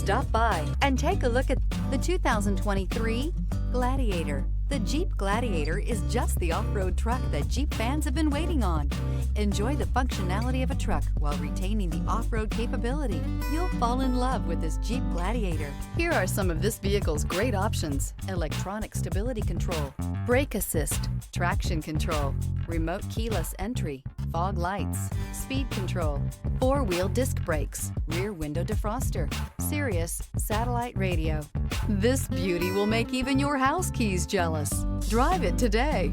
Stop by and take a look at the 2023 Gladiator. The Jeep Gladiator is just the off-road truck that Jeep fans have been waiting on. Enjoy the functionality of a truck while retaining the off-road capability. You'll fall in love with this Jeep Gladiator. Here are some of this vehicle's great options: electronic stability control, brake assist, traction control, remote keyless entry, fog lights, speed control, four-wheel disc brakes, rear window defroster, Sirius satellite radio. This beauty will make even your house keys jealous. Drive it today.